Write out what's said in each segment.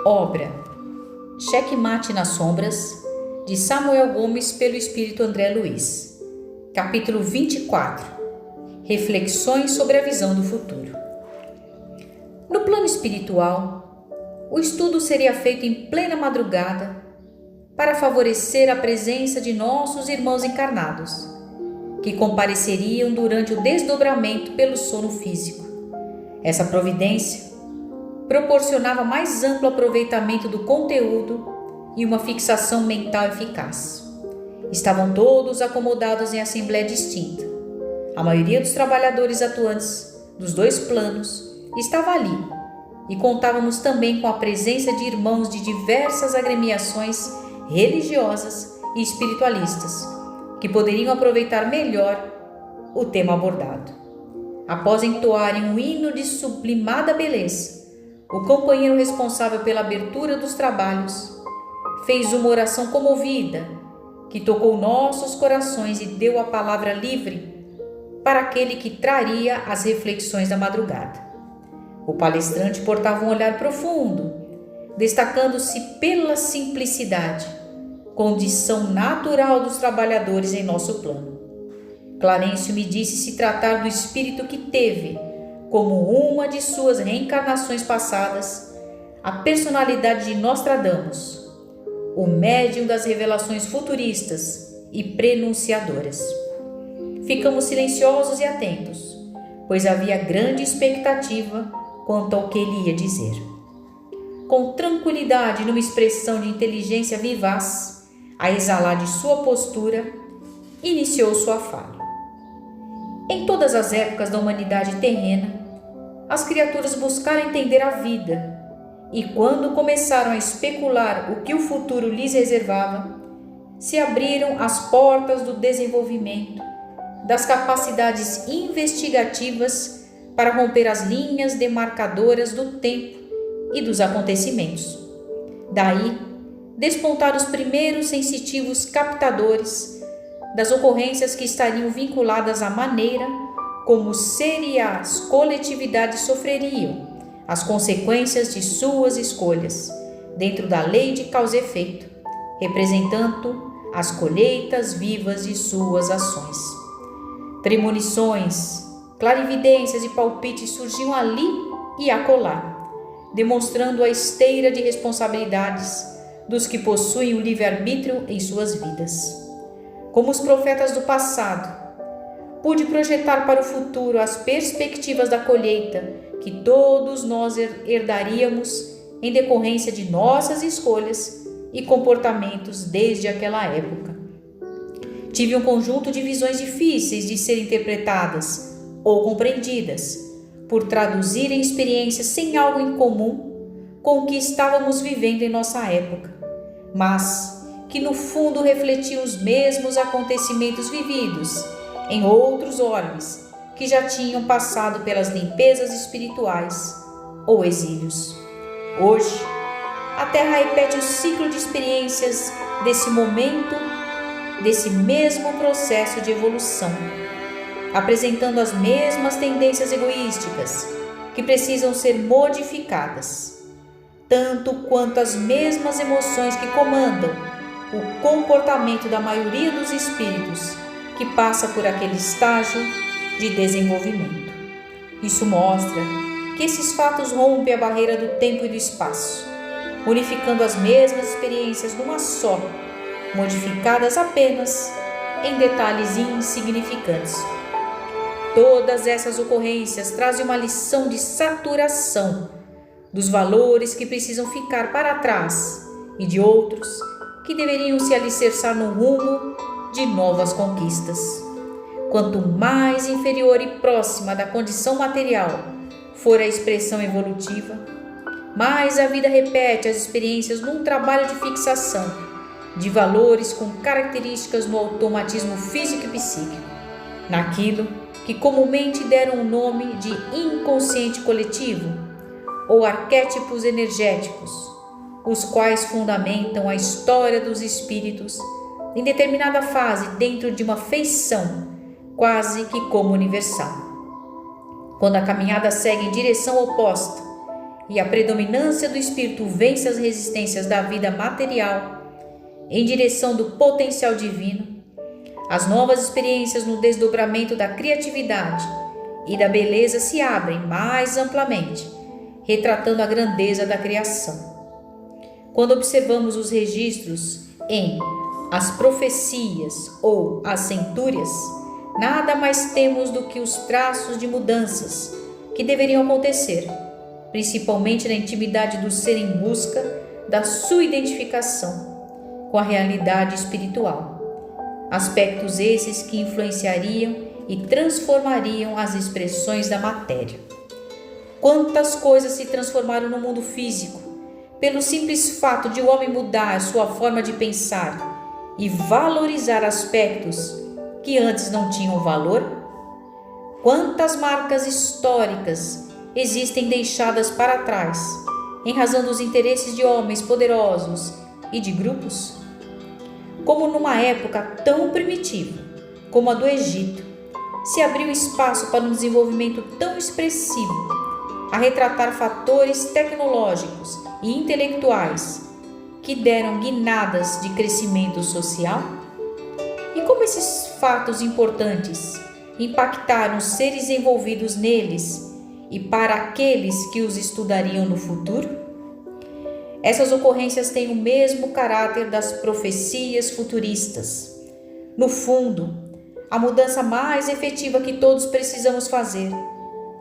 Obra Checkmate nas Sombras, de Samuel Gomes, pelo Espírito André Luiz. Capítulo 24. Reflexões sobre a visão do futuro. No plano espiritual, o estudo seria feito em plena madrugada para favorecer a presença de nossos irmãos encarnados, que compareceriam durante o desdobramento pelo sono físico. Essa providência proporcionava mais amplo aproveitamento do conteúdo e uma fixação mental eficaz. Estavam todos acomodados em assembleia distinta. A maioria dos trabalhadores atuantes dos dois planos estava ali, e contávamos também com a presença de irmãos de diversas agremiações religiosas e espiritualistas, que poderiam aproveitar melhor o tema abordado. Após entoarem um hino de sublimada beleza, o companheiro responsável pela abertura dos trabalhos fez uma oração comovida que tocou nossos corações e deu a palavra livre para aquele que traria as reflexões da madrugada. O palestrante portava um olhar profundo, destacando-se pela simplicidade, condição natural dos trabalhadores em nosso plano. Clarencio me disse se tratar do espírito que teve, como uma de suas reencarnações passadas, a personalidade de Nostradamus, o médium das revelações futuristas e prenunciadoras. Ficamos silenciosos e atentos, pois havia grande expectativa quanto ao que ele ia dizer. Com tranquilidade, numa expressão de inteligência vivaz, a exalar de sua postura, iniciou sua fala. Em todas as épocas da humanidade terrena, as criaturas buscaram entender a vida, e quando começaram a especular o que o futuro lhes reservava, se abriram as portas do desenvolvimento, das capacidades investigativas para romper as linhas demarcadoras do tempo e dos acontecimentos. Daí, despontaram os primeiros sensitivos captadores das ocorrências que estariam vinculadas à maneira como o ser e as coletividades sofreriam as consequências de suas escolhas, dentro da lei de causa e efeito, representando as colheitas vivas de suas ações. Premonições, clarividências e palpites surgiam ali e acolá, demonstrando a esteira de responsabilidades dos que possuem o livre-arbítrio em suas vidas. Como os profetas do passado, pude projetar para o futuro as perspectivas da colheita que todos nós herdaríamos em decorrência de nossas escolhas e comportamentos desde aquela época. Tive um conjunto de visões difíceis de serem interpretadas ou compreendidas, por traduzirem experiências sem algo em comum com o que estávamos vivendo em nossa época, mas que no fundo refletiam os mesmos acontecimentos vividos em outros orbes que já tinham passado pelas limpezas espirituais ou exílios. Hoje, a Terra repete o ciclo de experiências desse momento, desse mesmo processo de evolução, apresentando as mesmas tendências egoísticas que precisam ser modificadas, tanto quanto as mesmas emoções que comandam o comportamento da maioria dos espíritos que passa por aquele estágio de desenvolvimento. Isso mostra que esses fatos rompem a barreira do tempo e do espaço, unificando as mesmas experiências numa só, modificadas apenas em detalhes insignificantes. Todas essas ocorrências trazem uma lição de saturação dos valores que precisam ficar para trás e de outros que deveriam se alicerçar no rumo de novas conquistas. Quanto mais inferior e próxima da condição material for a expressão evolutiva, mais a vida repete as experiências num trabalho de fixação de valores com características no automatismo físico e psíquico, naquilo que comumente deram o nome de inconsciente coletivo ou arquétipos energéticos, os quais fundamentam a história dos espíritos em determinada fase dentro de uma feição quase que como universal. Quando a caminhada segue em direção oposta e a predominância do espírito vence as resistências da vida material em direção do potencial divino, as novas experiências no desdobramento da criatividade e da beleza se abrem mais amplamente, retratando a grandeza da criação. Quando observamos os registros em as profecias ou as centúrias, nada mais temos do que os traços de mudanças que deveriam acontecer, principalmente na intimidade do ser em busca da sua identificação com a realidade espiritual. Aspectos esses que influenciariam e transformariam as expressões da matéria. Quantas coisas se transformaram no mundo físico pelo simples fato de o homem mudar sua forma de pensar e valorizar aspectos que antes não tinham valor? Quantas marcas históricas existem deixadas para trás em razão dos interesses de homens poderosos e de grupos? Como numa época tão primitiva como a do Egito, se abriu espaço para um desenvolvimento tão expressivo, a retratar fatores tecnológicos e intelectuais que deram guinadas de crescimento social? E como esses fatos importantes impactaram os seres envolvidos neles e para aqueles que os estudariam no futuro? Essas ocorrências têm o mesmo caráter das profecias futuristas. No fundo, a mudança mais efetiva que todos precisamos fazer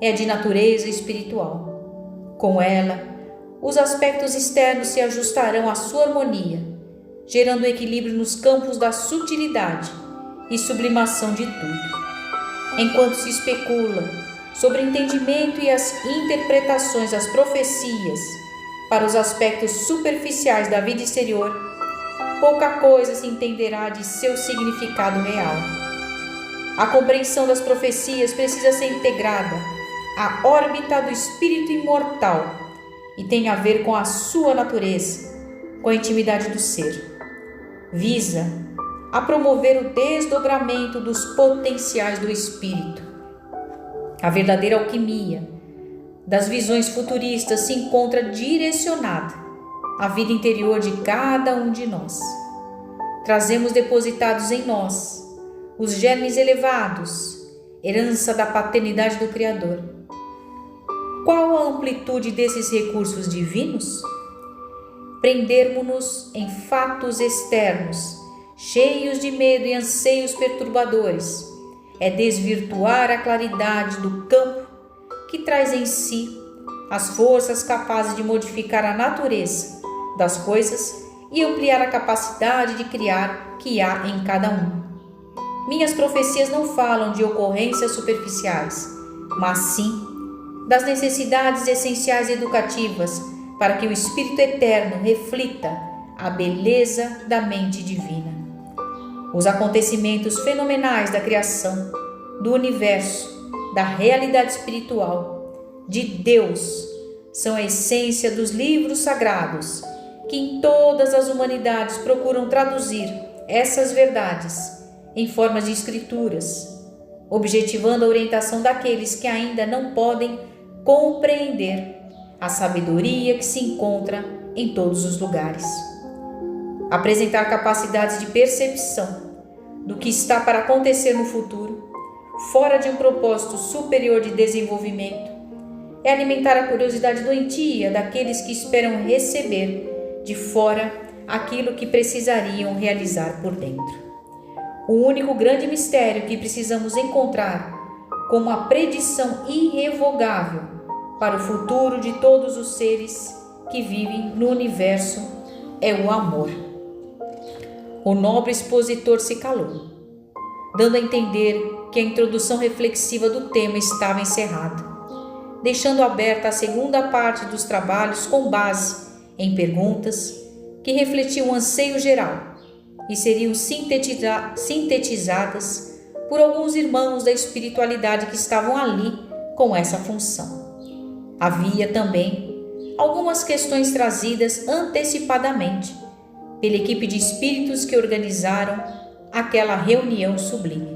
é a de natureza espiritual. Com ela, os aspectos externos se ajustarão à sua harmonia, gerando equilíbrio nos campos da sutilidade e sublimação de tudo. Enquanto se especula sobre o entendimento e as interpretações das profecias para os aspectos superficiais da vida exterior, pouca coisa se entenderá de seu significado real. A compreensão das profecias precisa ser integrada à órbita do espírito imortal e tem a ver com a sua natureza, com a intimidade do ser. Visa a promover o desdobramento dos potenciais do espírito. A verdadeira alquimia das visões futuristas se encontra direcionada à vida interior de cada um de nós. Trazemos depositados em nós os germes elevados, herança da paternidade do Criador. Qual a amplitude desses recursos divinos? Prendermos-nos em fatos externos, cheios de medo e anseios perturbadores, é desvirtuar a claridade do campo que traz em si as forças capazes de modificar a natureza das coisas e ampliar a capacidade de criar que há em cada um. Minhas profecias não falam de ocorrências superficiais, mas sim das necessidades essenciais educativas para que o Espírito Eterno reflita a beleza da mente divina. Os acontecimentos fenomenais da criação, do universo, da realidade espiritual, de Deus, são a essência dos livros sagrados, que em todas as humanidades procuram traduzir essas verdades em formas de escrituras, objetivando a orientação daqueles que ainda não podem compreender a sabedoria que se encontra em todos os lugares. Apresentar capacidades de percepção do que está para acontecer no futuro, fora de um propósito superior de desenvolvimento, é alimentar a curiosidade doentia daqueles que esperam receber de fora aquilo que precisariam realizar por dentro. O único grande mistério que precisamos encontrar como a predição irrevogável para o futuro de todos os seres que vivem no universo é o amor. O nobre expositor se calou, dando a entender que a introdução reflexiva do tema estava encerrada, deixando aberta a segunda parte dos trabalhos com base em perguntas que refletiam o anseio geral e seriam sintetizadas por alguns irmãos da espiritualidade que estavam ali com essa função. Havia também algumas questões trazidas antecipadamente pela equipe de espíritos que organizaram aquela reunião sublime.